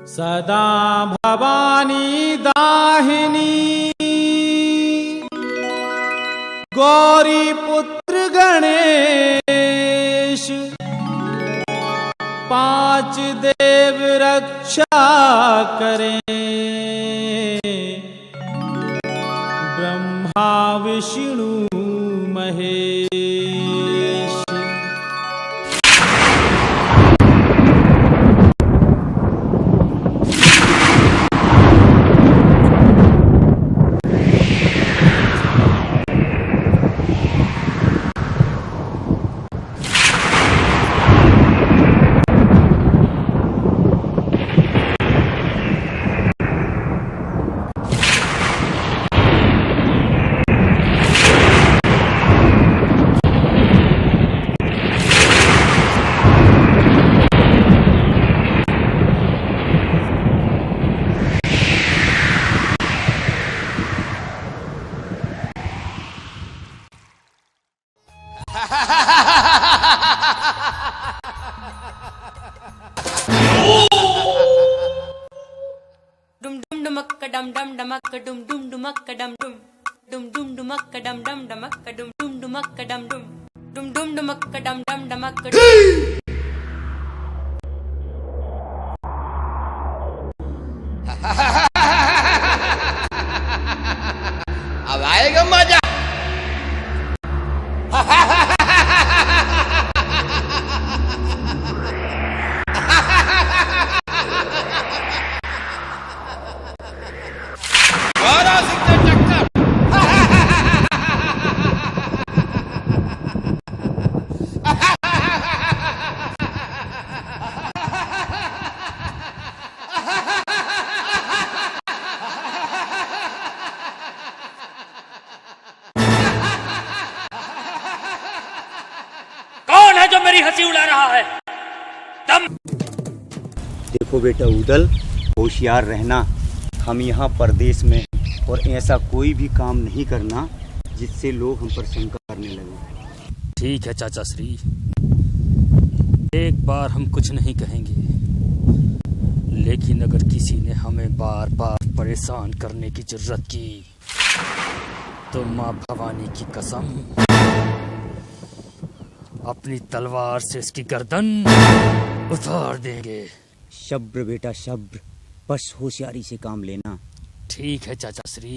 सदा भवानी दाहिनी गौरी पुत्र गणेश, पांच देव रक्षा करें, Brahma Vishnu Mahesh. Dum dum dumakka dum dum dumakka dum dum dumakka dum dum dum dum dumakka dum dum dumakka dum dum dumakka dum dum dum dum dumakka dum dum dumakka अब आएगा मजा। कौन है जो मेरी हंसी उड़ा रहा है? दम देखो बेटा उदल, होशियार रहना। हम यहाँ परदेश में हैं और ऐसा कोई भी काम नहीं करना जिससे लोग हम पर शंका करने लगे। ठीक है चाचा श्री, एक बार हम कुछ नहीं कहेंगे, लेकिन अगर किसी ने हमें बार बार परेशान करने की जरूरत की तो माँ भवानी की कसम अपनी तलवार से इसकी गर्दन उतार देंगे। शब्र बेटा शब्र, बस होशियारी से काम लेना। ठीक है चाचा श्री।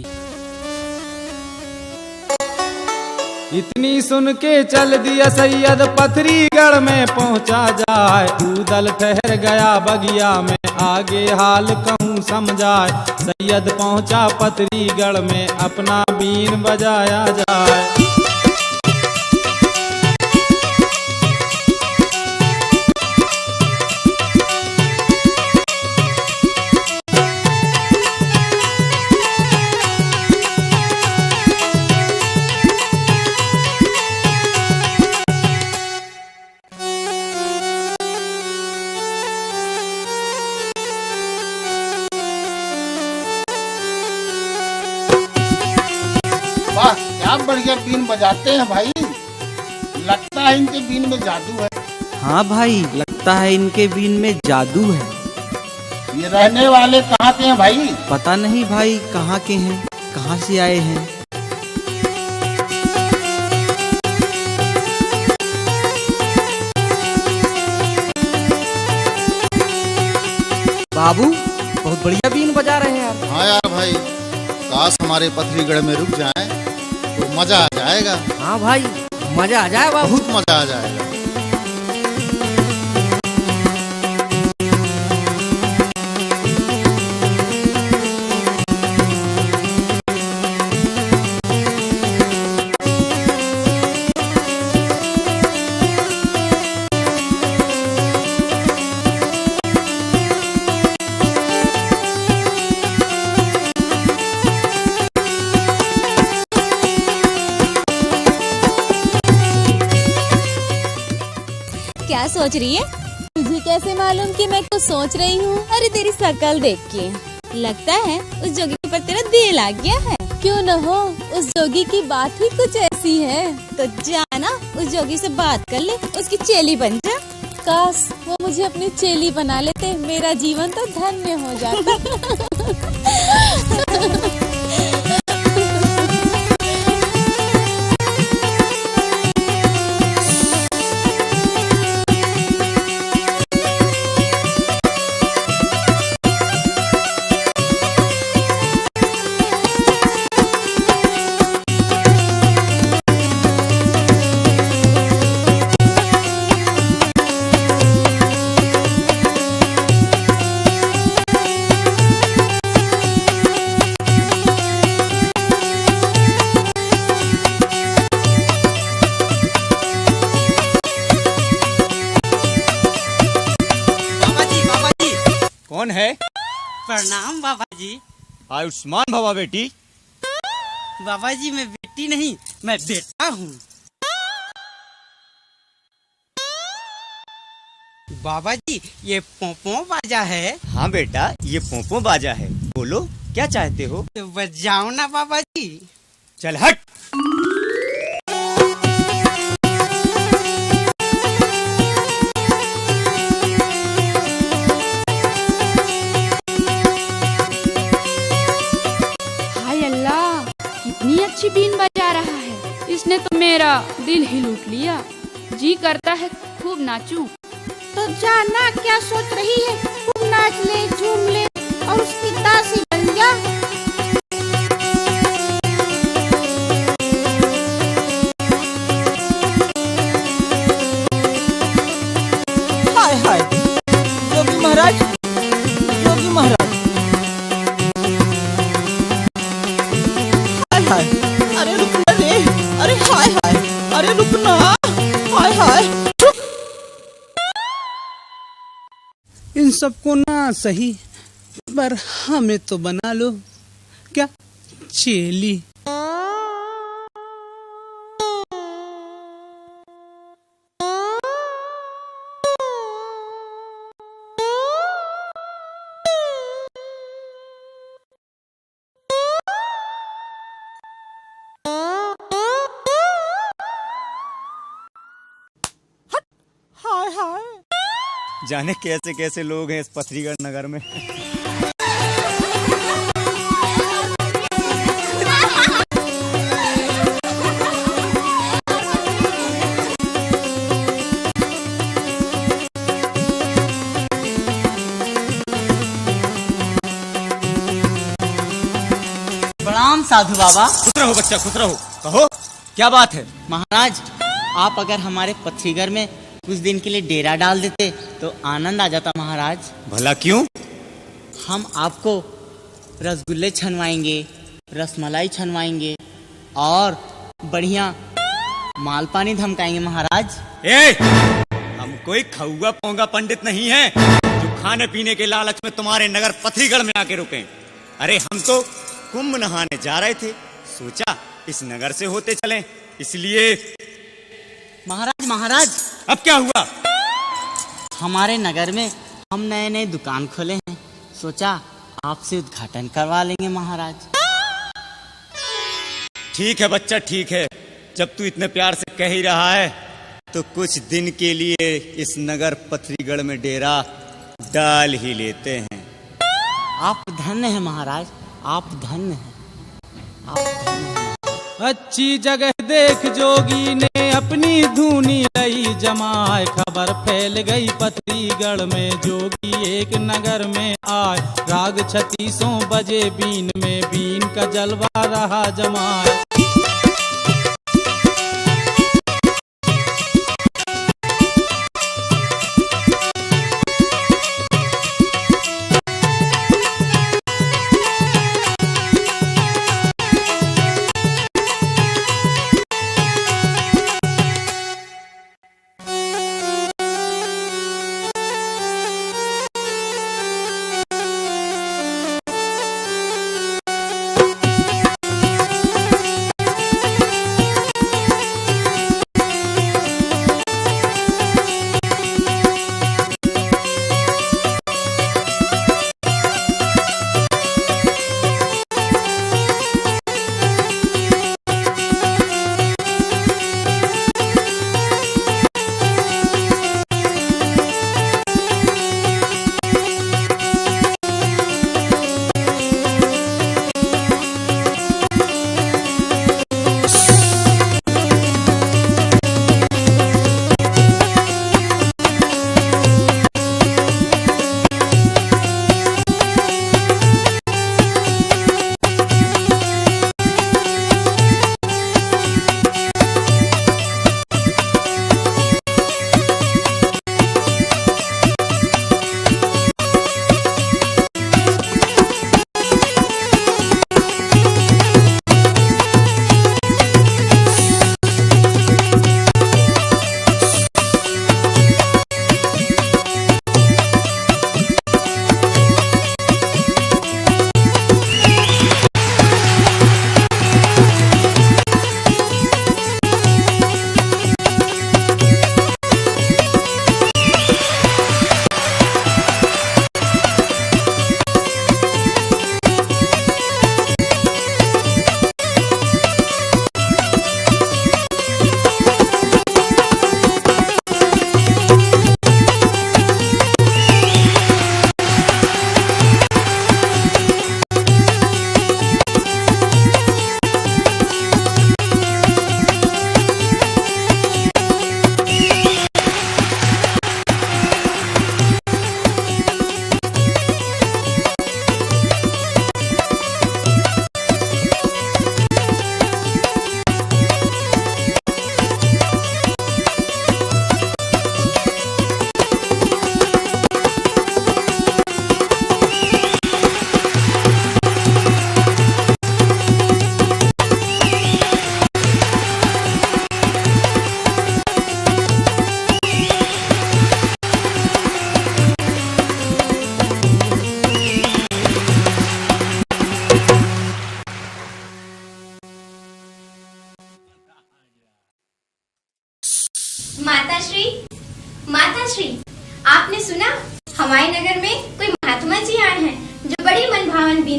इतनी सुन के चल दिया सैयद, पथरीगढ़ में पहुंचा जाए। उदल ठहर गया बगिया में, आगे हाल कहूँ समझाए। सैयद पहुंचा पथरीगढ़ में, अपना बीन बजाया जाए। वाह, क्या बढ़िया बीन बजाते हैं भाई। लगता है इनके बीन में जादू है। हाँ भाई, लगता है इनके बीन में जादू है। ये रहने वाले कहाँ के हैं भाई? पता नहीं भाई कहाँ के हैं, कहाँ से आए हैं। बाबू, बहुत बढ़िया बीन बजा रहे हैं आप। हाँ यार भाई, काश हमारे पथरीगढ़ में रुक जाएं तो मजा आ जाएगा। हाँ भाई, मजा आ जाए बाबू। बहुत मजा आ जाएगा। क्या सोच रही है? तुझे कैसे मालूम कि मैं कुछ सोच रही हूँ? अरे तेरी शक्ल देख के लगता है उस जोगी पर तेरा दिल आ गया है। क्यों न हो, उस जोगी की बात ही कुछ ऐसी है। तो जाना उस जोगी से बात कर ले, उसकी चेली बन जा। काश वो मुझे अपनी चेली बना लेते, मेरा जीवन तो धन्य हो जाता। कौन है? प्रणाम बाबा जी। आयुष्मान भवा बेटी। बाबा जी मैं बेटी नहीं, मैं बेटा हूँ। बाबा जी ये पोंपो बाजा है। हाँ बेटा, ये पोंपो बाजा है। बोलो क्या चाहते हो? तो बजाओ ना बाबा जी। चल हट। कितनी अच्छी बीन बजा रहा है, इसने तो मेरा दिल ही लूट लिया। जी करता है खूब नाचूं। तो जाना क्या सोच रही है, खूब नाच ले, झूम ले और उसकी दासी बन जा। हाय हाय योगी महाराज, योगी महाराज। हाय अरे रुकना रे, अरे हाय हाय, अरे रुकना, हाय हाय। इन सबको ना सही, पर हमें तो बना लो क्या चेली। हाय हाय। जाने कैसे कैसे लोग हैं इस पथरीगढ़ नगर में। प्रणाम साधु बाबा। खुश रहो बच्चा, खुश रहो। कहो क्या बात है? महाराज आप अगर हमारे पथरीगढ़ में कुछ दिन के लिए डेरा डाल देते तो आनंद आ जाता महाराज। भला क्यों? हम आपको रसगुल्ले छनवाएंगे, रसमलाई छनवाएंगे और बढ़िया मालपानी धमकाएंगे महाराज। हम कोई खौगा पोंगा पंडित नहीं है जो खाने पीने के लालच में तुम्हारे नगर पथरीगढ़ में आके रुके। अरे हम तो कुंभ नहाने जा रहे थे, सोचा इस नगर से होते चलें, इसलिए। महाराज अब क्या हुआ? हमारे नगर में हम नए नए दुकान खोले हैं, सोचा आपसे उद्घाटन करवा लेंगे महाराज। ठीक है बच्चा, ठीक है। जब तू इतने प्यार से कह ही रहा है तो कुछ दिन के लिए इस नगर पथरीगढ़ में डेरा डाल ही लेते हैं। आप धन्य हैं महाराज, आप धन्य हैं, आप धन्य हैं। अच्छी जगह देख जोगी ने अपनी धूनी लई जमाए, खबर फैल गई पथरीगढ़ में जोगी एक नगर में आए। राग 36 बजे बीन में बीन का जलवा रहा जमाए।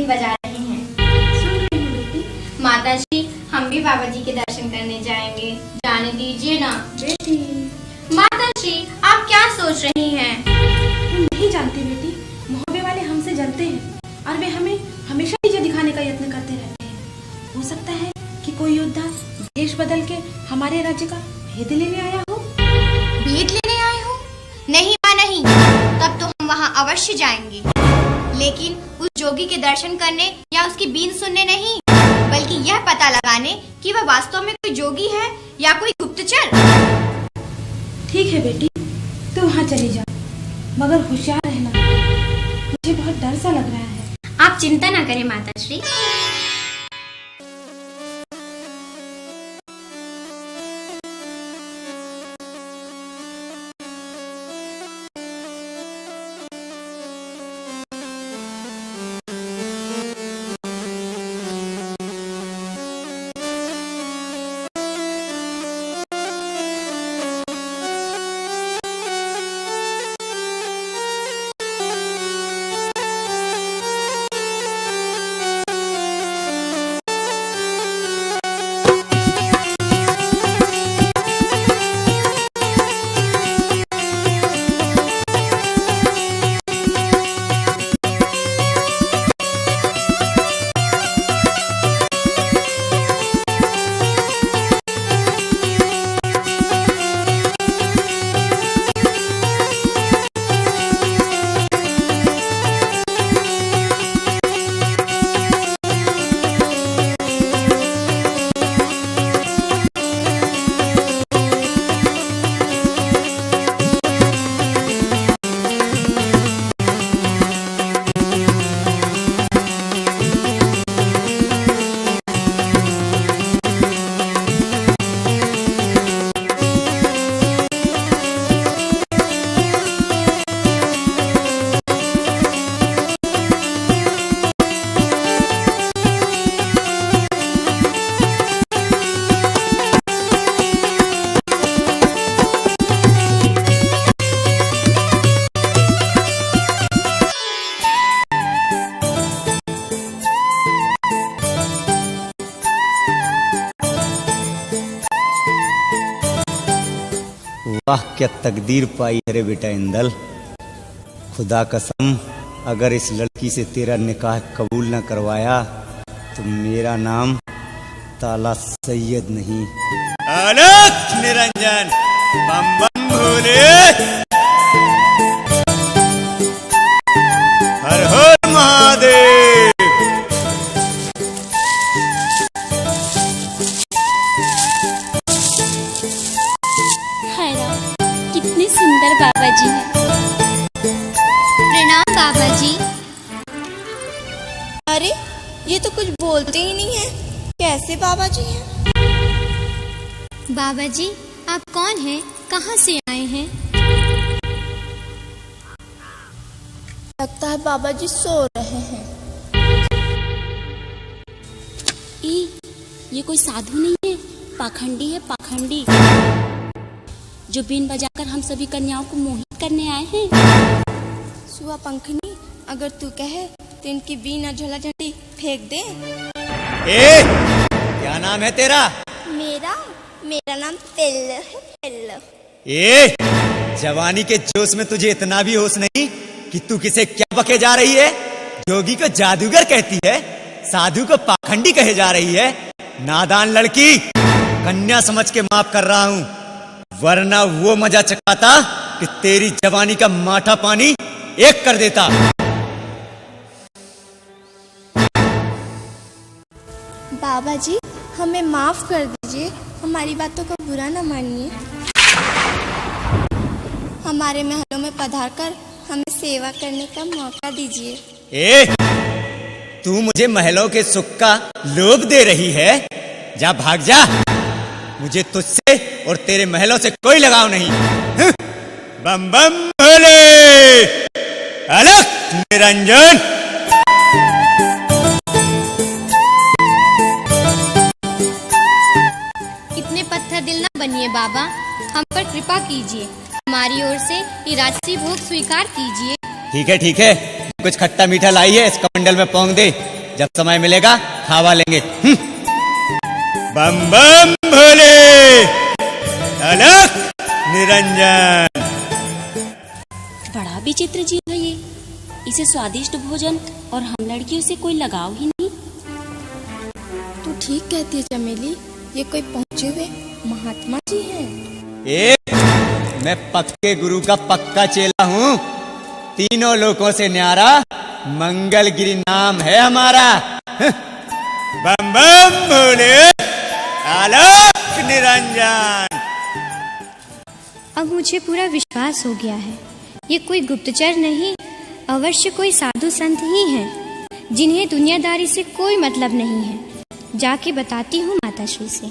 बजा रहे हैं। माता जी, हम भी बाबा जी के दर्शन करने जाएंगे। जाने दीजिए ना बेटी। माता जी, आप क्या सोच रही हैं? तुम नहीं जानती बेटी, मोहब्बे वाले हमसे जलते हैं और वे हमें हमेशा नीचे दिखाने का यत्न करते रहते हैं। हो सकता है कि कोई योद्धा देश बदल के हमारे राज्य का भेद लेने आया हो। भेद लेने आए हो? नहीं माँ नहीं, तब तो हम वहाँ अवश्य जाएंगे, लेकिन उस जोगी के दर्शन करने या उसकी बीन सुनने नहीं, बल्कि यह पता लगाने कि वह वास्तव में कोई जोगी है या कोई गुप्तचर। ठीक है बेटी, तो वहाँ चली जाओ, मगर होशियार रहना, मुझे बहुत डर सा लग रहा है। आप चिंता ना करें माता श्री। वाह क्या तकदीर पाई है रे बेटा इंदल। खुदा कसम, अगर इस लड़की से तेरा निकाह कबूल न करवाया तो मेरा नाम ताला सैयद नहीं। अलग निरंजन बम बम भोले, हर हर महादेव। कितने सुंदर बाबा जी हैं। प्रणाम बाबा जी। अरे ये तो कुछ बोलते ही नहीं है, कैसे बाबा जी हैं? बाबा जी, आप कौन हैं? कहाँ से आए हैं? लगता है बाबा जी सो रहे हैं। ये कोई साधु नहीं है, पाखंडी है, पाखंडी, जो बीन बजाकर हम सभी कन्याओं को मोहित करने आए हैं। सुआ पंखनी, अगर तू कहे तो इनकी बीन और झोला झंडी फेंक दे। क्या नाम है तेरा? मेरा नाम पिल्लो है, पिल्लो। जवानी के जोश में तुझे इतना भी होश नहीं कि तू किसे क्या बके जा रही है? जोगी को जादूगर कहती है, साधु को पाखंडी कहे जा रही है। नादान लड़की, कन्या समझ के माफ कर रहा हूँ, वरना वो मजा चखाता कि तेरी जवानी का माठा पानी एक कर देता। बाबा जी, हमें माफ कर दीजिए, हमारी बातों का बुरा न मानिए। हमारे महलों में पधार कर हमें सेवा करने का मौका दीजिए। तू मुझे महलों के सुख का लोभ दे रही है? जा भाग जा, मुझे तुझसे और तेरे महलों से कोई लगाव नहीं। बम बम भोले, अलग निरंजन। इतने पत्थर दिल ना बनिए बाबा, हम पर कृपा कीजिए, हमारी ओर से ये राजसी भोग स्वीकार कीजिए। ठीक है, कुछ खट्टा मीठा लाई है, इस कमंडल में पोंछ दे। जब समय मिलेगा खावा लेंगे। बम बम भोले, अलख निरंजन। बड़ा विचित्र जीव है ये, इसे स्वादिष्ट भोजन और हम लड़कियों से कोई लगाव ही नहीं। तू ठीक कहती है चमेली, ये कोई पहुंचे हुए महात्मा जी हैं। मैं पक्के गुरु का पक्का चेला हूँ। तीनों लोकों से न्यारा मंगलगिरी नाम है हमारा। बम बम भोले, आलोक निरंजन। अब मुझे पूरा विश्वास हो गया है, ये कोई गुप्तचर नहीं, अवश्य कोई साधु संत ही हैं, जिन्हें दुनियादारी से कोई मतलब नहीं है। जाके बताती हूँ माताश्री से।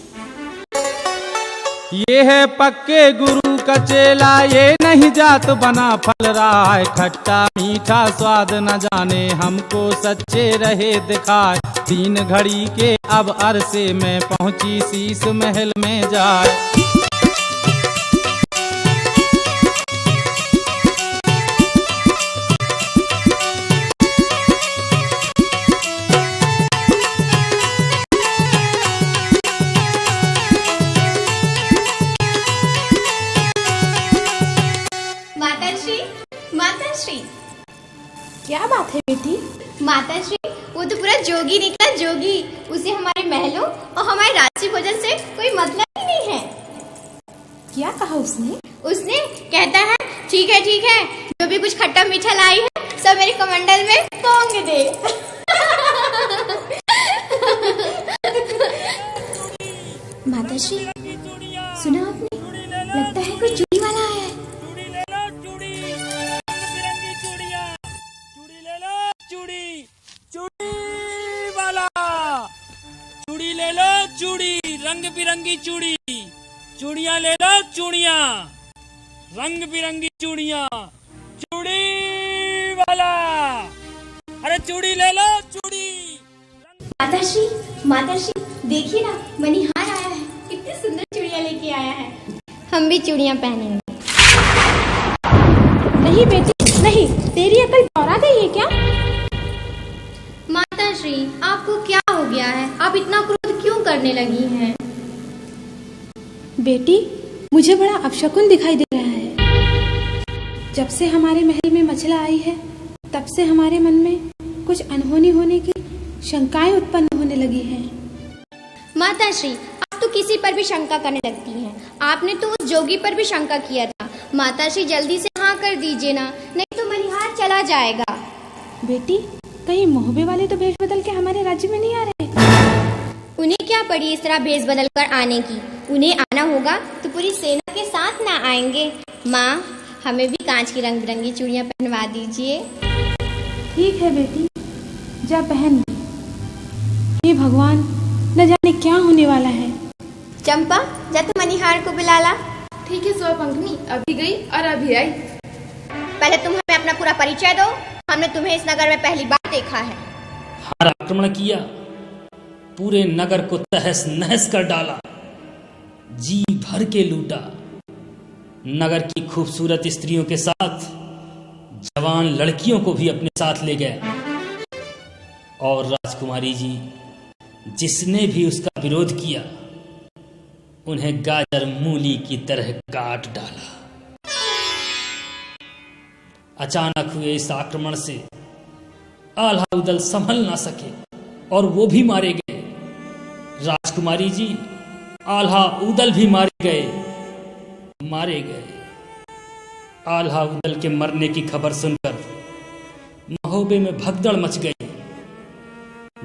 ये है पक्के गुरु का चेला, ये नहीं जात बना फल रहा है। खट्टा मीठा स्वाद न जाने, हमको सच्चे रहे दिखाए। 3 घड़ी के अब अरसे में पहुंची शीश महल में जाए। क्या बात है बेटी? माताश्री, वो तो पूरा जोगी निकला जोगी। उसे हमारे महलों और हमारे रात्रि भोजन से कोई मतलब ही नहीं है। क्या कहा उसने? उसने कहता है ठीक है, जो भी कुछ खट्टा मीठा लाई है सब मेरे कमंडल में पोंग दे। माताश्री, सुना आपने? लगता है कोई चूड़ी वाला आया है। चूड़ी ले लो, चूड़ी, रंग बिरंगी चूड़ी, चूड़ियां ले लो, चूड़ियां, रंग बिरंगी चूड़ियां, चूड़ी वाला, अरे चूड़ी ले लो, चूड़ी। माताश्री देखिए ना, मनिहार आया है, कितनी सुंदर चूड़ियां लेके आया है। हम भी चूड़ियां पहनेंगे। नहीं बेटी नहीं, तेरी अकल दौड़ा गई है क्या? माताश्री, आपको क्या हो गया है? आप इतना क्रोध क्यों करने लगी हैं? बेटी, मुझे बड़ा अपशकुन दिखाई दे रहा है। जब से हमारे महल में मछला आई है, तब से हमारे मन में कुछ अनहोनी होने की शंकाएं उत्पन्न होने लगी हैं। माताश्री, आप तो किसी पर भी शंका करने लगती हैं। आपने तो उस जोगी पर भी शंका किया था। माताश्री, जल्दी से हाँ कर दीजिए ना, नहीं तो मनिहार चला जाएगा। बेटी, कहीं मोहबे वाले तो भेष बदल के हमारे राज्य में नहीं आ रहे? उन्हें क्या पड़ी इस तरह भेष बदल कर आने की? उन्हें आना होगा तो पूरी सेना के साथ ना आएंगे। माँ, हमें भी कांच की रंग बिरंगी चूड़ियाँ पहनवा दीजिए। ठीक है बेटी, जा पहन। हे भगवान, न जाने क्या होने वाला है। चंपा, जा तू मनिहार को बुला ला। ठीक है स्वपंखनी, अभी गई और अभी आई। पहले तुम हमें अपना पूरा परिचय दो। हमने तुम्हें इस नगर में पहली बार देखा है। हमारा आक्रमण किया, पूरे नगर को तहस नहस कर डाला, जी भर के लूटा। नगर की खूबसूरत स्त्रियों के साथ जवान लड़कियों को भी अपने साथ ले गए, और राजकुमारी जी, जिसने भी उसका विरोध किया, उन्हें गाजर मूली की तरह काट डाला। अचानक हुए इस आक्रमण से आल्हा उदल संभल ना सके और वो भी मारे गए। राजकुमारी जी, आल्हा उदल भी मारे गए। आल्हा उदल के मरने की खबर सुनकर महोबे में भगदड़ मच गई।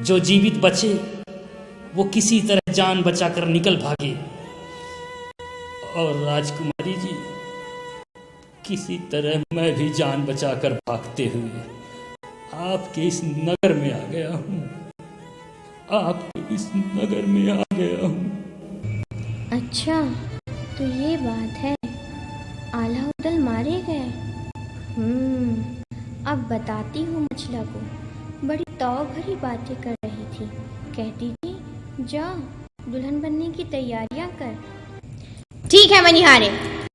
जो जीवित बचे वो किसी तरह जान बचाकर निकल भागे, और राजकुमारी जी, किसी तरह मैं भी जान बचाकर भागते हुए आपके इस नगर में आ गया हूँ। अच्छा, तो ये बात है, आल्हा उदल मारे गए। अब बताती हूँ मछला को। बड़ी तौर भरी बातें कर रही थी। कहती थी, जा दुल्हन बनने की तैयारियां कर। ठीक है मनिहारे,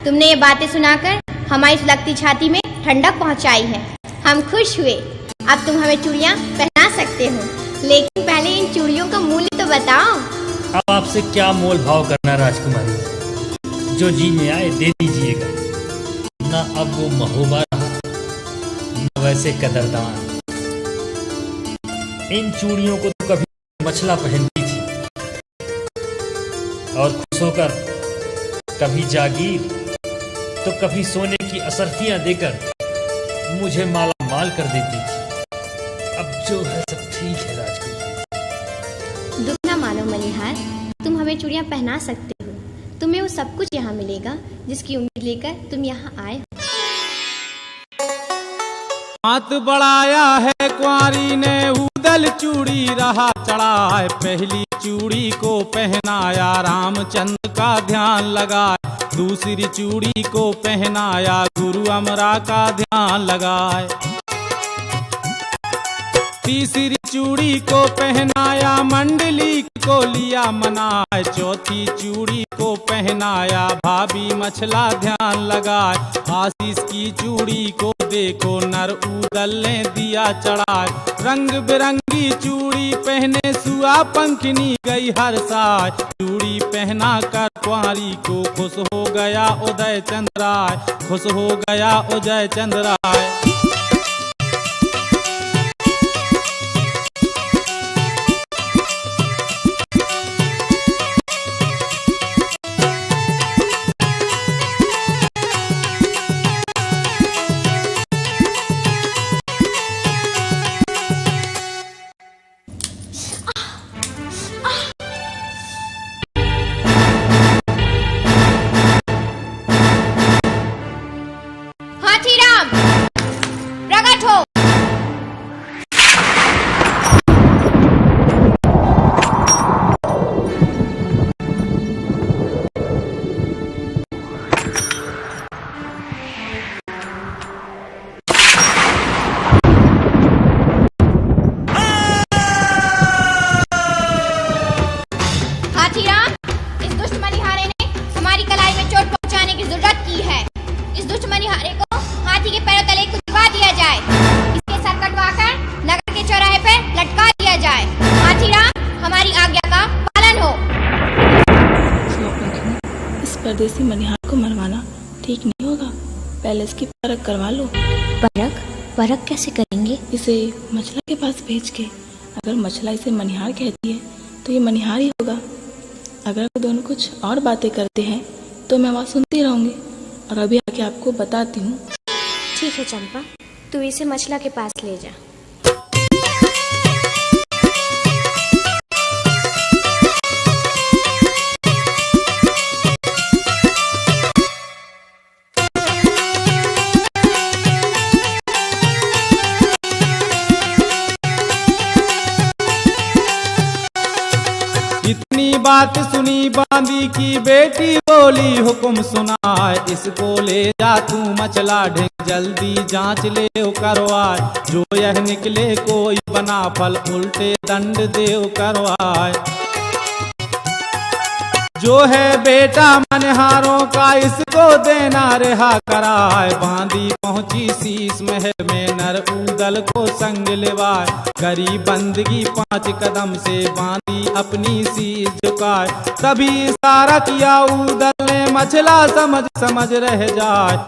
तुमने ये बातें सुनाकर हमारी सुलगती छाती में ठंडक पहुंचाई है। हम खुश हुए। अब तुम हमें चूड़ियां पहना सकते हो। लेकिन पहले इन चूड़ियों का मूल्य तो बताओ। अब आपसे क्या मोल भाव करना राजकुमारी, जो जी में आए दे दीजिएगा। न अब वो महोबा रहा, न वैसे कदरदान। इन चूड़ियों को तो कभी मछला पहनती थी और खुश होकर कभी जागीर तो कभी सोने की असरफियां देकर मुझे माला माल कर देती थी। अब जो है सब ठीक है राजकुमारी। दुख ना मानो मनिहार, तुम हमें चूड़ियां पहना सकते हो। तुम्हें वो सब कुछ यहाँ मिलेगा जिसकी उम्मीद लेकर तुम यहाँ आए हो। हाथ बढ़ाया है कुंवारी ने, उदल चूड़ी रहा चढ़ाए। पहली चूड़ी को पहनाया रामचंद्र का ध्यान लगाए, दूसरी चूड़ी को पहनाया गुरु अमरा का ध्यान लगाए। तीसरी चूड़ी को पहनाया मंडली को लिया मनाए। चौथी चूड़ी को पहनाया भाभी मछला ध्यान लगाए। आशीष की चूड़ी को देखो नर उदल ने दिया चढ़ाए। रंग बिरंगी चूड़ी पहने सुआ पंखनी गई हर साय। चूड़ी पहना कर कुंवारी को खुश हो गया उदय चंद्राय, खुश हो गया उदय चंद्राय। हाथीराम प्रकट हो। हाथीराम, इस दुष्ट मनिहारे ने हमारी कलाई में चोट पहुंचाने की जुर्रत की है। इस दुष्ट मनिहारे को हाथी के पैरों तले कुचलवा दिया जाए। इसके सर कटवाकर नगर के चौराहे पर लटका दिया जाए। हाथीराम, हमारी आज्ञा का पालन हो। इस परदेसी मनिहार को मरवाना ठीक नहीं होगा, पहले इसकी परख करवा लो। परख कैसे करेंगे? इसे मछला के पास भेज के, अगर मछला इसे मनिहार कहती है तो ये मनिहार ही होगा। अगर दोनों कुछ और बातें करते हैं तो मैं आवाज सुनती रहूंगी और अभी आके आपको बताती हूँ। ठीक है चंपा, तू इसे मछला के पास ले जा। इतनी बात सुनी बांदी की बेटी बोली हुक्म सुनाए। इसको ले जा तू मछला ढेंग जल्दी जांच ले करवाए। जो यह निकले कोई बना फल उल्टे दंड देव करवाए। जो है बेटा मनहारों का इसको देना रिहा कराए। बांदी पहुंची शीश महल में नर उदल को संग लेवाए। गरीब बंदगी 5 कदम से बांदी अपनी शीश झुकाए। तभी इशारा किया उदल ने मछला समझ समझ रह जाए।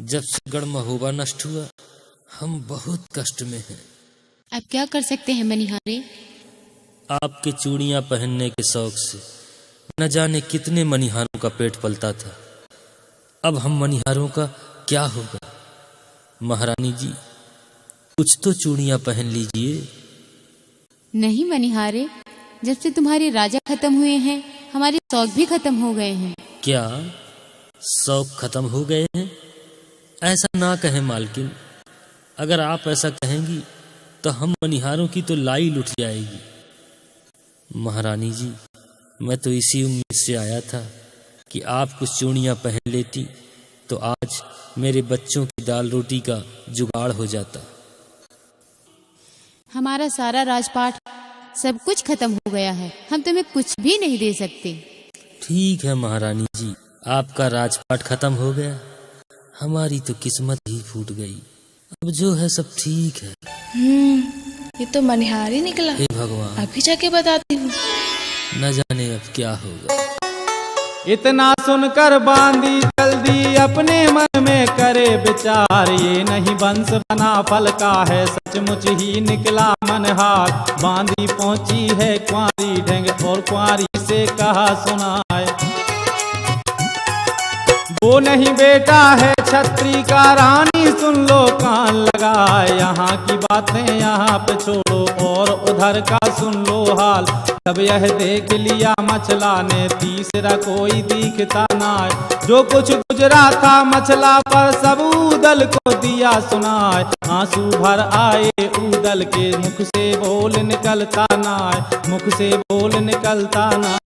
जब से गढ़ महोबा नष्ट हुआ हम बहुत कष्ट में हैं। अब क्या कर सकते हैं मनिहारे? आपके चूड़ियां पहनने के शौक से न जाने कितने मनिहारों का पेट पलता था। अब हम मनिहारों का क्या होगा? महारानी जी, कुछ तो चूड़ियां पहन लीजिए। नहीं मनिहारे, जब से तुम्हारे राजा खत्म हुए हैं हमारे शौक भी खत्म हो गए हैं। क्या शौक खत्म हो गए हैं? ऐसा ना कहें मालकिन, अगर आप ऐसा कहेंगी तो हम मनिहारों की तो लाई लुट जाएगी। महारानी जी, मैं तो इसी उम्मीद से आया था कि आप कुछ चूड़ियां पहन लेती तो आज मेरे बच्चों की दाल रोटी का जुगाड़ हो जाता। हमारा सारा राजपाट सब कुछ खत्म हो गया है, हम तुम्हें कुछ भी नहीं दे सकते। ठीक है महारानी जी, आपका राजपाट खत्म हो गया, हमारी तो किस्मत ही फूट गई। अब जो है सब ठीक है। ये तो मनिहारी निकला। हे भगवान, अभी जाके बताती हूँ। न जाने अब क्या होगा। इतना सुनकर बांदी जल्दी अपने मन में करे विचार, ये नहीं वंश बना फल का है, सचमुच ही निकला मनहार। बांदी पहुंची है कुंवारी ढंग और कुंवारी से कहा सुनाए, वो नहीं बेटा है छत्री का, रानी सुन लो कान लगाए। यहाँ की बातें यहाँ पे छोड़ो और उधर का सुन लो हाल। तब यह देख लिया मछला ने तीसरा कोई दिखता ना, जो कुछ गुजरा था मछला पर सब उदल को दिया सुनाए। आंसू भर आए उदल के मुख से बोल निकलता ना, मुख से बोल निकलता ना।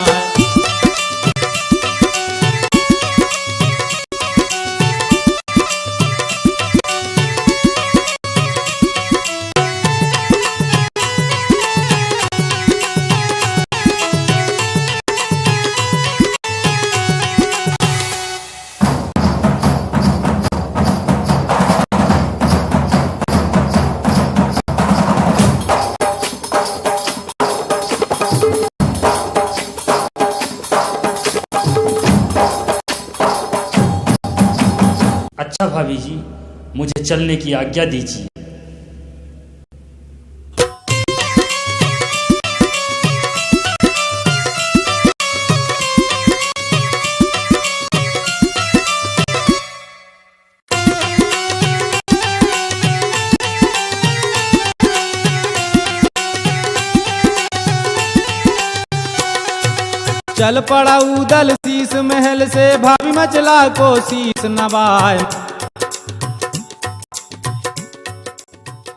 अच्छा भाभी जी, मुझे चलने की आज्ञा दीजिए। चल पड़ा उदल शीश महल से, भाभी मचला को शीश नवाए।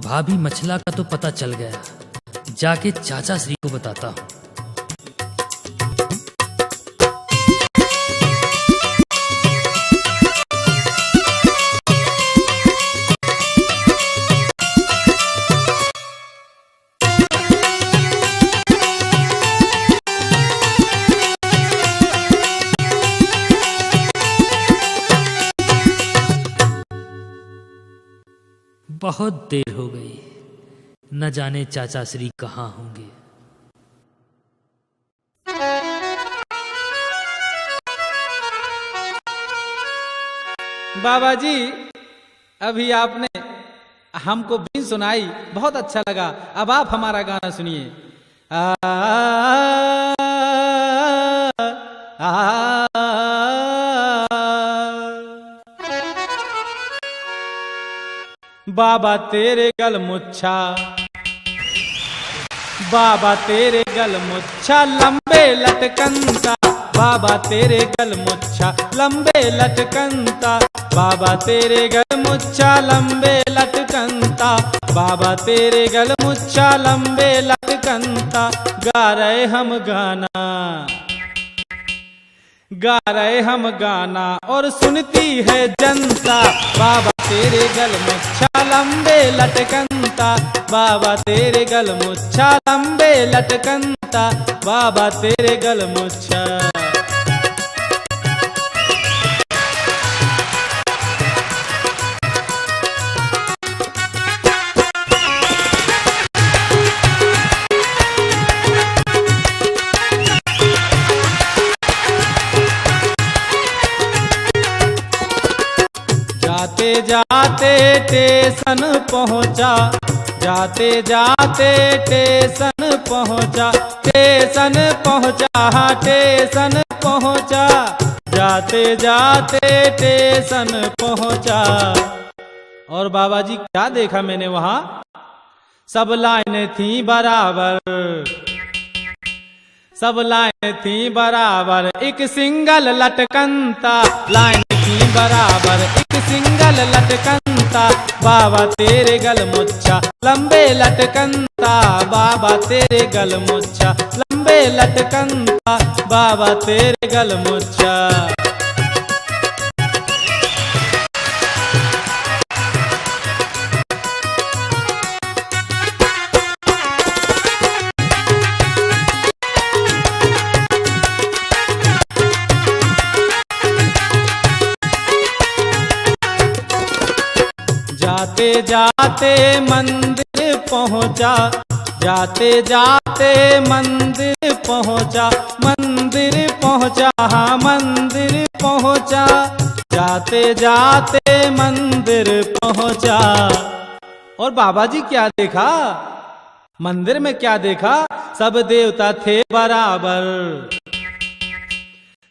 भाभी मछला का तो पता चल गया, जाके चाचा श्री को बताता हूँ। बहुत देर हो गई, न जाने चाचा श्री कहाँ होंगे। बाबा जी, अभी आपने हमको बीन सुनाई, बहुत अच्छा लगा। अब आप हमारा गाना सुनिए। बाबा तेरे गल मुच्छा, बाबा तेरे गल मुच्छा लंबे लटकंता, बाबा तेरे गल मुच्छा लंबे लटकंता, बाबा तेरे गल मुच्छा लंबे लटकंता, बाबा तेरे गल मुच्छा लंबे लटकंता। गा रहे हम गाना, गा रहे हम गाना और सुनती है जनता। बाबा तेरे गल मुच्छा लंबे लटकंता, बाबा तेरे गल मुच्छा लंबे लटकंता, बाबा तेरे गल मुच्छा। जाते जाते स्टेशन पहुंचा, जाते जाते स्टेशन पहुंचा, स्टेशन पहुंचा, स्टेशन पहुंचा, जाते जाते स्टेशन पहुंचा। और बाबा जी क्या देखा मैंने वहां, सब लाइनें थी बराबर, सब लाइन थी बराबर, एक सिंगल लटकंता, लाइन थी बराबर एक सिंगल लटकंता। बाबा तेरे गल मुच्छा लंबे लटकंता, बाबा तेरे गल मुच्छा लंबे लटकंता, बाबा तेरे गल मुच्छा। जाते जाते मंदिर पहुंचा, जाते जाते मंदिर पहुंचा, मंदिर पहुंचा, हाँ मंदिर पहुंचा, जाते जाते मंदिर पहुंचा। और बाबा जी क्या देखा? मंदिर में क्या देखा? सब देवता थे बराबर,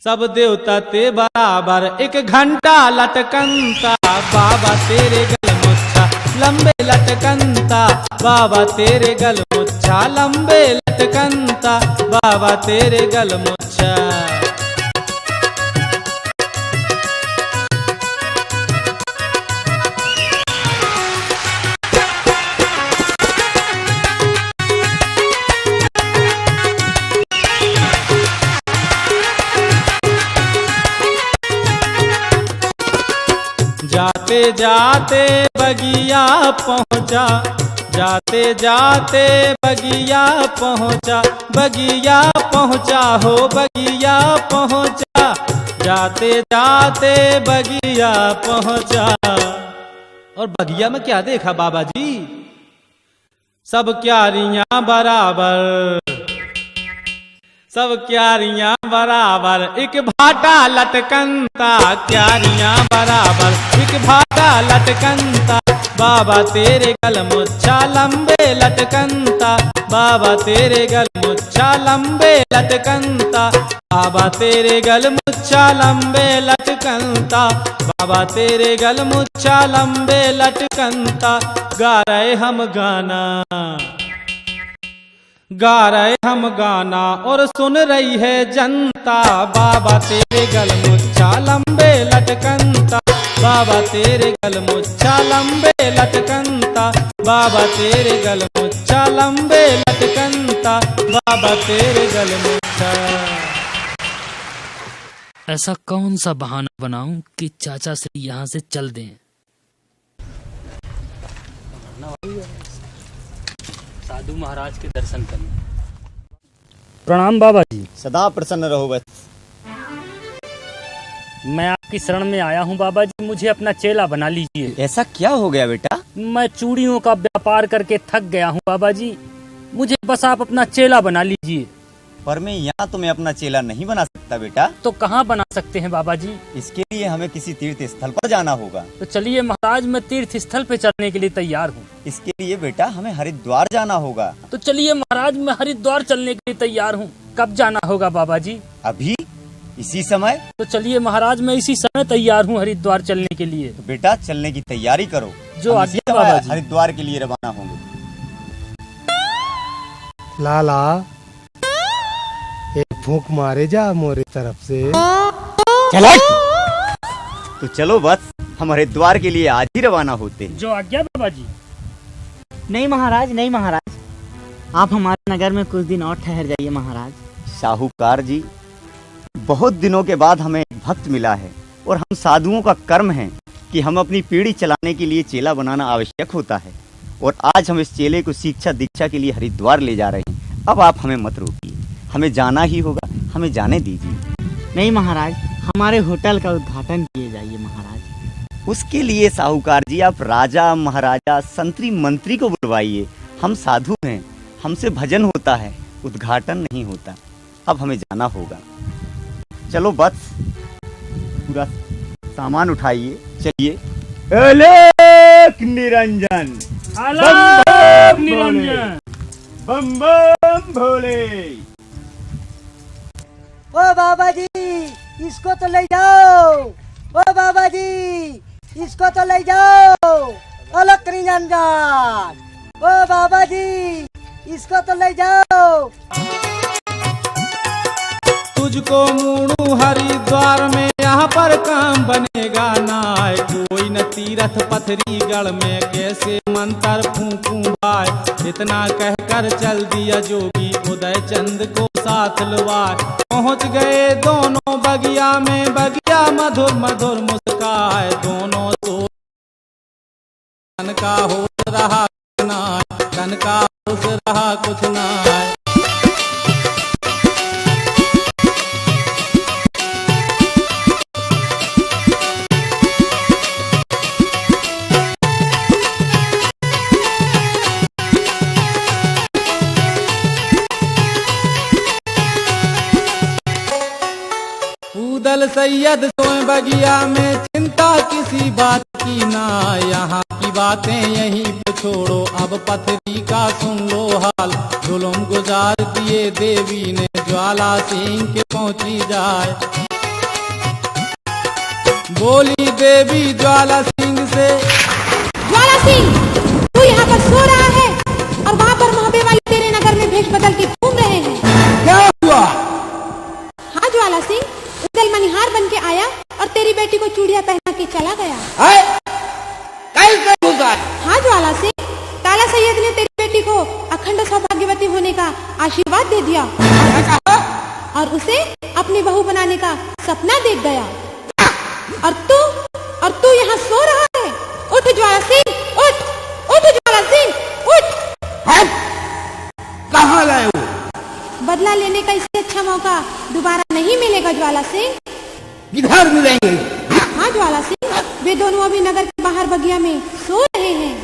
सब देवता थे बराबर, एक घंटा लटकनता, बाबा तेरे गलमुच्छा लंबे लटकनता, बाबा तेरे गलमुच्छा लंबे लटकनता, बाबा तेरे गलमुच्छा। जाते जाते बगिया पहुंचा, जाते जाते बगिया पहुंचा, बगिया पहुंचा हो बगिया पहुंचा, जाते जाते बगिया पहुंचा। और बगिया में क्या देखा बाबा जी? सब क्यारियां बराबर, सब क्यारियां बराबर, एक भाटा लटकनता, क्यारियां बराबर, एक भाटा लटकनता, बाबा तेरे गलमुच्छा लंबे लटकनता, बाबा तेरे गलमुच्छा लंबे लटकनता, बाबा तेरे गलमुच्छा लंबे लटकनता, बाबा तेरे गलमुच्छा लंबे लटकनता। गा रहे हम गाना, गा रहे हम गाना और सुन रही है जनता, बाबा तेरे गलमुच्छा लंबे लटकनता, बाबा तेरे गलमुच्छा लंबे लटकनता, बाबा तेरे गलमुच्छा लंबे लटकनता, बाबा तेरे गलमुच्छा। ऐसा कौन सा बहाना बनाऊं कि चाचा से यहाँ से चल दें? साधु महाराज के दर्शन करने। प्रणाम बाबा जी। सदा प्रसन्न रहो बस। मैं आपकी शरण में आया हूँ बाबा जी, मुझे अपना चेला बना लीजिए। ऐसा क्या हो गया बेटा? मैं चूड़ियों का व्यापार करके थक गया हूँ बाबा जी, मुझे बस आप अपना चेला बना लीजिए। पर मैं यहाँ तुम्हें अपना चेला नहीं बना सकता बेटा। तो कहाँ बना सकते हैं बाबा जी? इसके लिए हमें किसी तीर्थ स्थल पर जाना होगा। तो चलिए महाराज, मैं तीर्थ स्थल पे चलने के लिए तैयार हूँ। इसके लिए बेटा हमें हरिद्वार जाना होगा। तो चलिए महाराज, मैं हरिद्वार चलने के लिए तैयार हूँ। कब जाना होगा बाबा जी? अभी इसी समय। तो चलिए महाराज, मैं इसी समय तैयार हूँ हरिद्वार चलने के लिए। तो बेटा चलने की तैयारी करो, जो आज्ञा बाबा जी। हरिद्वार के लिए रवाना होंगे। लाला एक फूंक मारे जा मोरे तरफ से। चलो तो चलो बस, हम हरिद्वार के लिए आज ही रवाना होते हैं। जो आज्ञा बाबा जी। नहीं महाराज, नहीं महाराज, आप हमारे नगर में कुछ दिन और ठहर जाइए महाराज। साहूकार जी, बहुत दिनों के बाद हमें एक भक्त मिला है और हम साधुओं का कर्म है कि हम अपनी पीढ़ी चलाने के लिए चेला बनाना आवश्यक होता है, और आज हम इस चेले को शिक्षा दीक्षा के लिए हरिद्वार ले जा रहे हैं। अब आप हमें मत रोकिए, हमें जाना ही होगा, हमें जाने दीजिए। नहीं महाराज, हमारे होटल का उद्घाटन किए जाइए महाराज। उसके लिए साहूकार जी आप राजा महाराजा संतरी मंत्री को बुलवाइए। हम साधु हैं, हमसे भजन होता है, उद्घाटन नहीं होता। अब हमें जाना होगा। चलो बस, पूरा सामान उठाइए, चलिए। अलख निरंजन, अलख निरंजन, बम बम भोले। ओ बाबा जी, इसको तो ले जाओ। ओ बाबा जी, इसको तो ले जाओ। अलख निरंजन, ओ बाबा जी, इसको तो ले जाओ। तुझको मूड़ू हरिद्वार में यहाँ पर काम बनेगा ना। कोई न तीरथ पथरी गढ़ में कैसे मंत्र फूंकूं भाई। इतना कहकर चल दिया जोगी उदय चंद को साथ लुवाए। पहुँच गए दोनों बगिया में, बगिया मधुर मधुर मुस्काए। दोनों तो कन का हो रहा ना, कन का होश रहा कुछ ना। सैयद सोए बगिया में, चिंता किसी बात की ना, यहाँ की बातें यहीं पे छोड़ो, अब पथरी का सुन लो हाल। जुल्म गुजार दिए देवी ने, ज्वाला सिंह के पहुंची जाए। बोली देवी ज्वाला सिंह से, ज्वाला सिंह, तू यहाँ पर सो रहा है और वहाँ पर मोहबे वाले तेरे नगर में भेष बदल के घूम रहे हैं। क्या हुआ? हाँ ज्वाला सिंह, उदल मनिहार बन के आया और तेरी बेटी को चूड़िया पहना के चला गया। हाँ ज्वाला सिंह, काला सैयद ने तेरी बेटी को अखंड सौभाग्यवती होने का आशीर्वाद दे दिया और उसे अपनी बहू बनाने का सपना देख गया। और तू यहाँ सो रहा है। उठ ज्वाला सिंह, उठ उठ ज्वाला सिंह, उठ। कहाँ लाए हो? बदला लेने का इससे अच्छा मौका दोबारा नहीं मिलेगा ज्वाला सिंह। किधर मिलेंगे? हाँ ज्वाला सिंह, वे दोनों अभी नगर के बाहर बगिया में सो रहे हैं।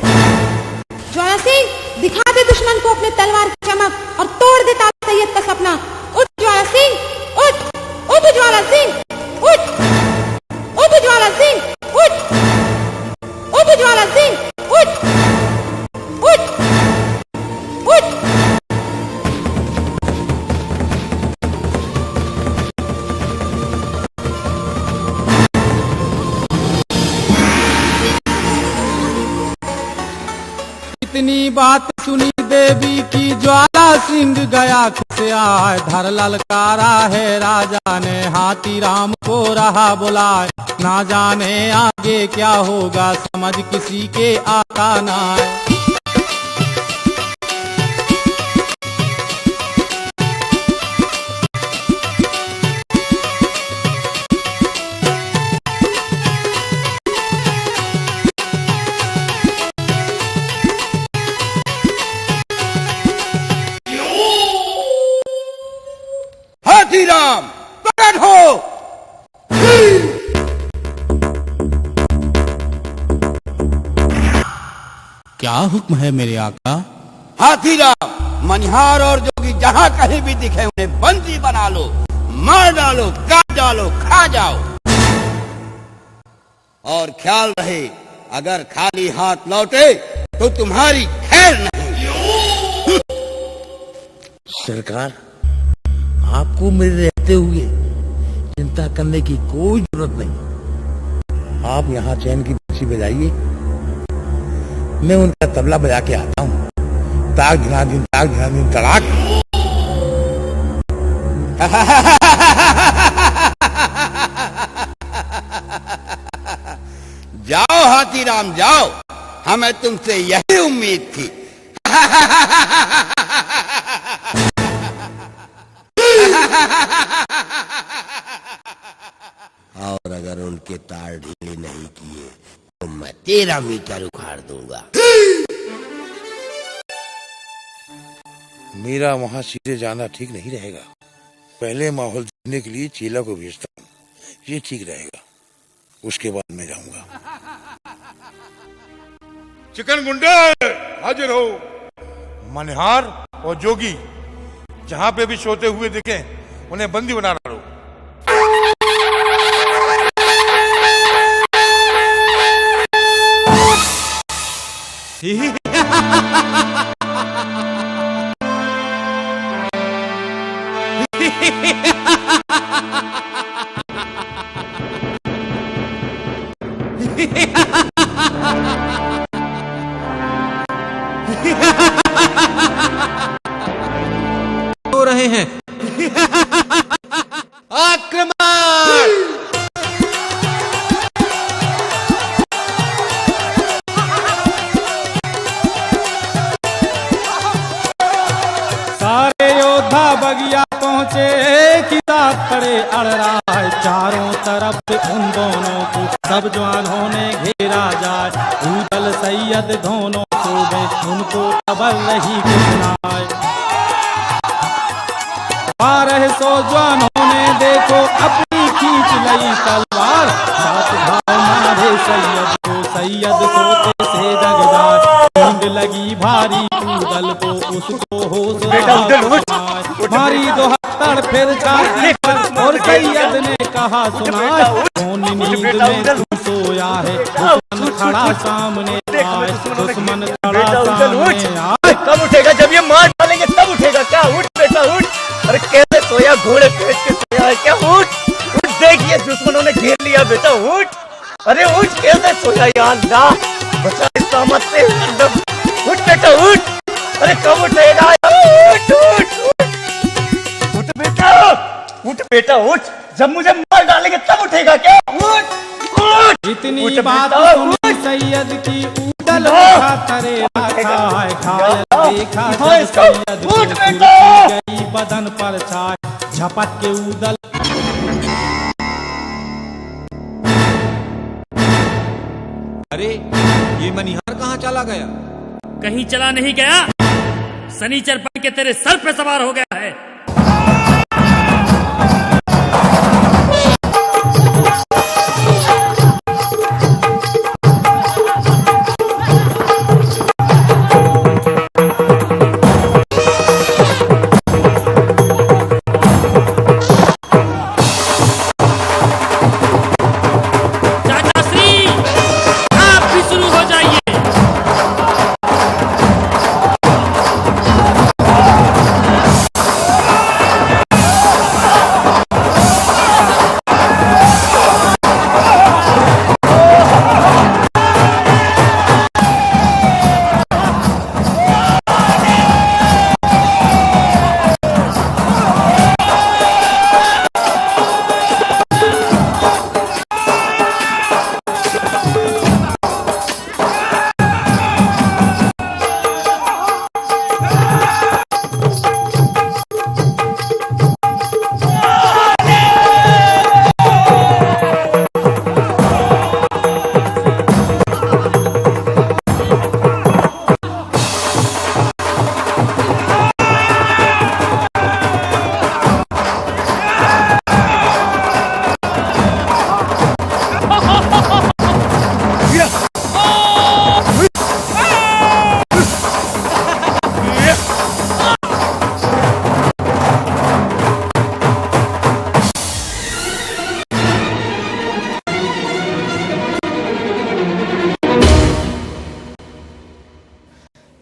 ज्वाला सिंह, दिखा दे दुश्मन को अपने तलवार की चमक और तोड़ दे काला सैयद का सपना। उठ ज्वाला सिंह, उठ उठ ज्वाला सिंह, उठ उठ ज्वाला सिंह, उठ उठ ज्वाला सिंह, उठ उठ उठ। इतनी बात सुनी देवी की, ज्वाला सिंह गया खुद आए। धर ललकारा है राजा ने, हाथी राम को रहा बुलाए। ना जाने आगे क्या होगा, समझ किसी के आता ना है। हाथी राम, प्रकट हो। क्या हुक्म है मेरे आका? हाथी राम, मनिहार और जोगी जहाँ कहीं भी दिखे उन्हें बंदी बना लो, मार डालो, काट डालो, खा जाओ। और ख्याल रहे, अगर खाली हाथ लौटे तो तुम्हारी खैर नहीं। सरकार, आपको मेरे रहते हुए चिंता करने की कोई जरूरत नहीं। आप यहाँ चैन की बंसी बजाइए, मैं उनका तबला बजा के आता हूँ। ताक झनाझिन तड़ाक। जाओ हाथी राम जाओ, हमें तुमसे यही उम्मीद थी। और अगर उनके तार ढीले नहीं किए तो मैं तेरा मीटर उखाड़ दूंगा। मेरा वहां सीधे जाना ठीक नहीं रहेगा। पहले माहौल देखने के लिए चीला को भेजता हूँ, ये ठीक रहेगा। उसके बाद मैं जाऊंगा। चिकन गुंडे हाजिर हो। मनिहार और जोगी जहाँ पे भी सोते हुए दिखे उन्हें बंदी बना डालो। हो रहे हैं। आक्रमण! सारे योद्धा बगिया पहुंचे, एक ही साथ खड़े अड़ रहा है। चारों तरफ से उन दोनों को सब जवानों ने घेरा जाए। उदल सैयद दोनों को उनको खबर रही सुनाए। 1200 जवानों ने देखो अपनी खींच लई तलवार। सात भाव मारे सैयद को, सैयद सोते से जग जाए। नींद लगी भारी उदल को, उसको होश मारी 72 फिर छाती पर और सैयद ने कहा सुनाए, कौन नींद में तू सोया है, दुश्मन खड़ा सामने आए, दुश्मन खड़ा सामने आए। कब उठेगा? जब ये मार डालेंगे तब उठेगा क्या? उठ बेटा उठ। अरे कैसे सोया, घोड़े पेट के सोया है क्या? उठ उठ, देखिए दुश्मनों ने घेर लिया बेटा, उठ। अरे उठ, कैसे सोया या अल्लाह, बचा इस सामत से। उठ बेटा उठ। अरे कब उठेगा? उठ उठ उठ उठ बेटा, उठ बेटा उठ। जब मुझे मार डालेंगे तब उठेगा क्या? उठ उठ। इतनी बात सुनी सैयद की उदल देखा तरे रखा है, घायल देखा जब सैयद को सुर्खी गई बदन पर छाए, झपट के उदल। अरे ये मनिहार कहाँ चला गया? कहीं चला नहीं गया, सनीचर बन के तेरे सर पे सवार हो गया है।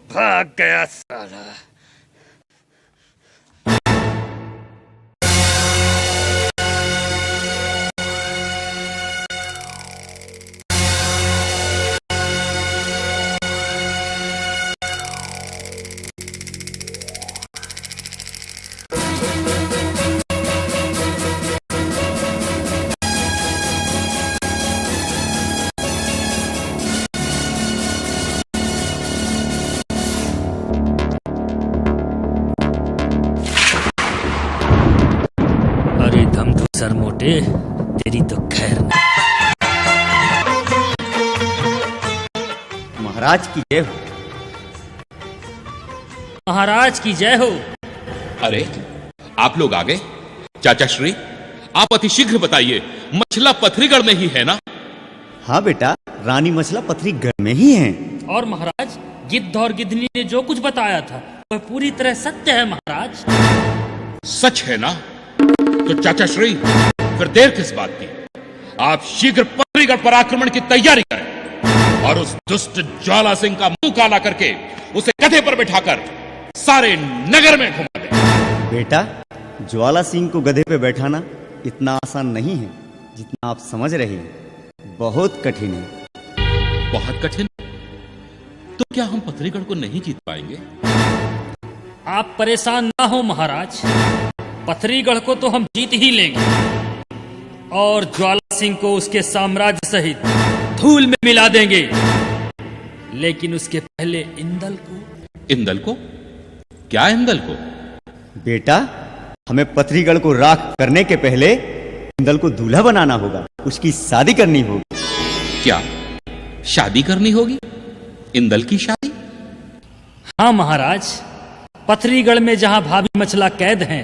भाग गया साला। सर मोटे, तेरी तो खैर नहीं। महाराज की जय हो। महाराज की जय हो। अरे आप लोग आ गए। चाचा श्री, आप अतिशीघ्र बताइए, मछला पथरीगढ़ में ही है ना? हाँ बेटा, रानी मछला पथरीगढ़ में ही है। और महाराज, गिद्ध और गिद्धनी ने जो कुछ बताया था वह पूरी तरह सत्य है महाराज। सच है ना? तो चाचा श्री, फिर देर किस बात की? आप शीघ्र पथरीगढ़ पर आक्रमण की तैयारी करें और उस दुष्ट ज्वाला सिंह का मुंह काला करके उसे गधे पर बिठाकर सारे नगर में घुमा दें। बेटा, ज्वाला सिंह को गधे पे बैठाना इतना आसान नहीं है जितना आप समझ रहे हैं। बहुत कठिन है। बहुत कठिन? तो क्या हम पथरीगढ़ को नहीं जीत पाएंगे? आप परेशान ना हो महाराज, पथरीगढ़ को तो हम जीत ही लेंगे और ज्वाला सिंह को उसके साम्राज्य सहित धूल में मिला देंगे। लेकिन उसके पहले इंदल को। इंदल को? क्या इंदल को? बेटा, हमें पथरीगढ़ को राख करने के पहले इंदल को दूल्हा बनाना होगा, उसकी शादी करनी होगी। क्या शादी करनी होगी? इंदल की शादी? हाँ महाराज, पथरीगढ़ में जहां भाभी मछला कैद हैं,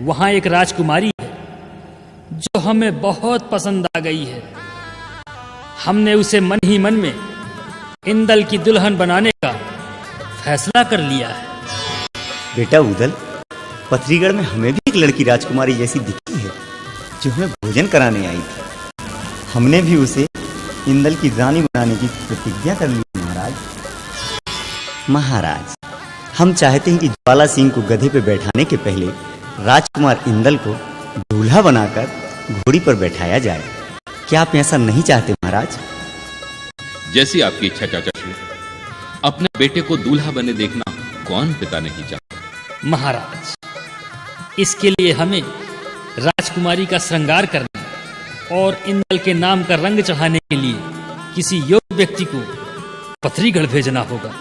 वहां एक राजकुमारी है जो हमें बहुत पसंद आ गई है। हमने उसे मन ही मन में इंदल की दुल्हन बनाने का फैसला कर लिया है। बेटा उदल, पथरीगढ़ में हमें भी एक लड़की राजकुमारी जैसी दिखी है। जो हमें भोजन कराने आई थी। हमने भी उसे इंदल की रानी बनाने की प्रतिज्ञा कर ली महाराज। महाराज, हम चाहते हैं कि ज्वाला सिंह को गधे पर बैठाने के पहले राजकुमार इंदल को दूल्हा बनाकर घोड़ी पर बैठाया जाए। क्या आप ऐसा नहीं चाहते महाराज? जैसी आपकी इच्छा चाचा श्री। अपने बेटे को दूल्हा बने देखना कौन पिता नहीं चाहता। महाराज, इसके लिए हमें राजकुमारी का श्रृंगार करना और इंदल के नाम का रंग चढ़ाने के लिए किसी योग्य व्यक्ति को पथरीगढ़ भेजना होगा।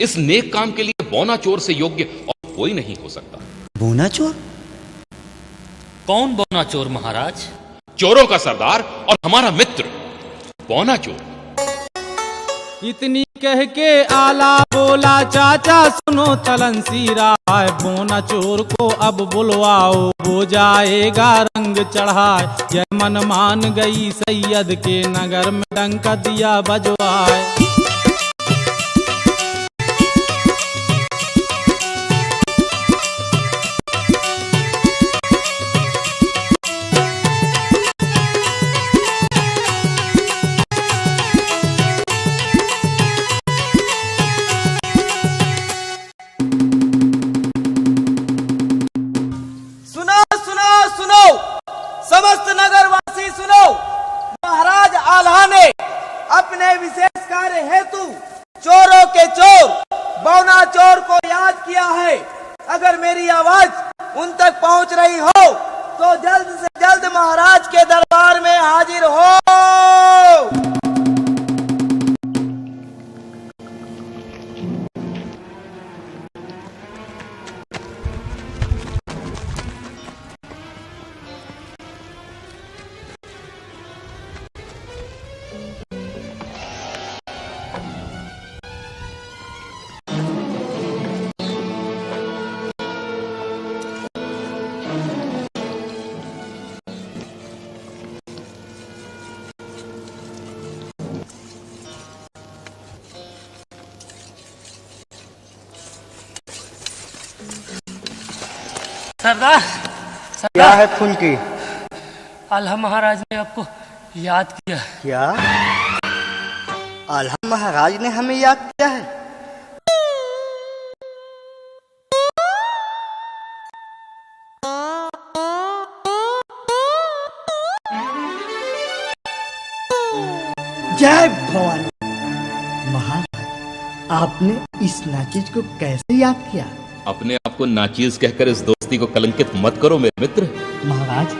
इस नेक काम के लिए बौना चोर से योग्य और कोई नहीं हो सकता। बौना चोर? कौन बौना चोर महाराज? चोरों का सरदार और हमारा मित्र बौना चोर। इतनी कह के आला बोला चाचा सुनो तलनसी राय, बोना चोर को अब बुलवाओ वो जाएगा रंग चढ़ाए। यह मन मान गई सैयद के नगर में डंका दिया बजवाए। समस्त नगरवासी सुनो, महाराज आल्हा ने अपने विशेष कार्य हेतु चोरों के चोर बौना चोर को याद किया है। अगर मेरी आवाज उन तक पहुंच रही हो तो जल्द से जल्द महाराज के दरबार में हाजिर हो। सरदार, क्या है फुल्की? आल्हा महाराज ने आपको याद किया। क्या आल्हा महाराज ने हमें याद किया है? जय भवानी। महाराज, आपने इस नाचीज को कैसे याद किया? अपने आप को नाचीज कहकर इस दोस्ती को कलंकित मत करो मेरे मित्र। महाराज,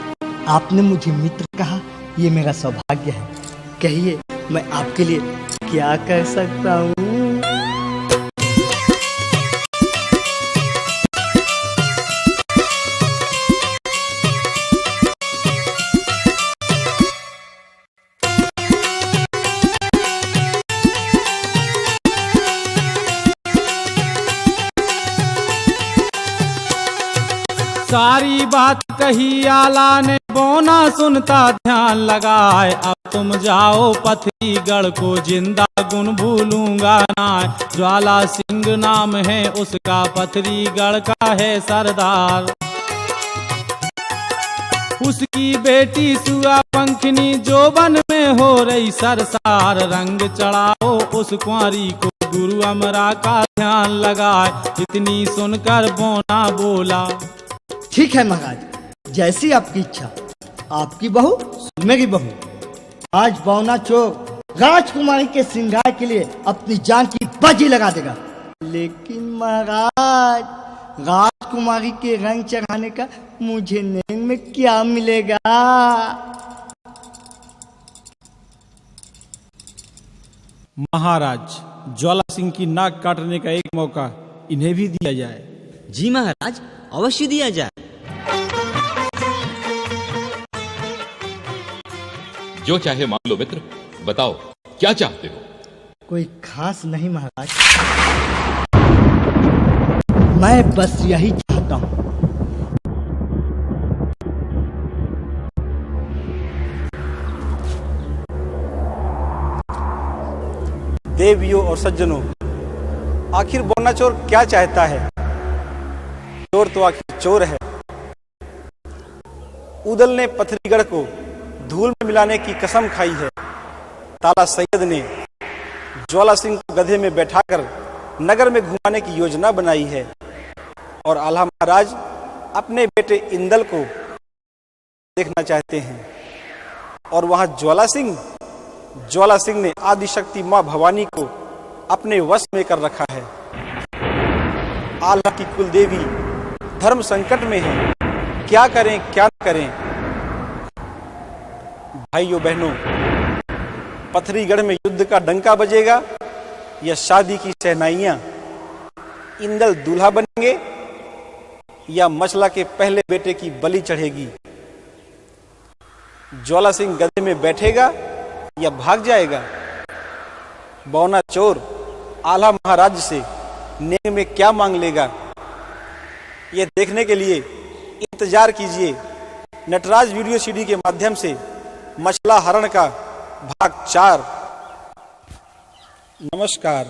आपने मुझे मित्र कहा, ये मेरा सौभाग्य है। कहिए, मैं आपके लिए क्या कर सकता हूँ? सारी बात कही आला ने, बोना सुनता ध्यान लगाए। अब तुम जाओ पथरीगढ़ को जिंदा गुन भूलूंगा ना। ज्वाला सिंह नाम है उसका, पथरीगढ़ का है सरदार। उसकी बेटी सुआ पंखनी जोबन में हो रही सरसार। रंग चढ़ाओ उस कुंवारी को, गुरु अमरा का ध्यान लगाए। इतनी सुनकर बोना बोला, ठीक है महाराज, जैसी आपकी इच्छा। आपकी बहू मेरी बहू। आज बौना चोर राजकुमारी के श्रृंगार के लिए अपनी जान की बाजी लगा देगा। लेकिन महाराज, राजकुमारी के रंग चढ़ाने का मुझे नेम में क्या मिलेगा? महाराज, ज्वाला सिंह की नाक काटने का एक मौका इन्हें भी दिया जाए। जी महाराज, अवश्य दिया जाए। जो चाहे मान लो मित्र, बताओ क्या चाहते हो? कोई खास नहीं महाराज, मैं बस यही चाहता हूँ। देवियों और सज्जनों, आखिर बौना चोर क्या चाहता है? चोर तो आखिर चोर है। ऊदल ने पथरीगढ़ को धूल में मिलाने की कसम खाई है। ताला सैयद ने ज्वाला सिंह को गधे में बैठाकर नगर में घुमाने की योजना बनाई है और आल्हा महाराज अपने बेटे इंदल को देखना चाहते हैं। और वहां ज्वाला सिंह ने आदिशक्ति मां भवानी को अपने वश में कर रखा है। आल्हा की कुल देवी धर्म संकट में है, क्या करें क्या न करें। भाइयों बहनों, पथरीगढ़ में युद्ध का डंका बजेगा या शादी की शहनाइयां? इंदल दूल्हा बनेंगे या मछला के पहले बेटे की बलि चढ़ेगी? ज्वाला सिंह गधे में बैठेगा या भाग जाएगा? बौना चोर आल्हा महाराज से नेक में क्या मांग लेगा? यह देखने के लिए इंतजार कीजिए नटराज वीडियो सीडी के माध्यम से मछला हरण का भाग 4। नमस्कार।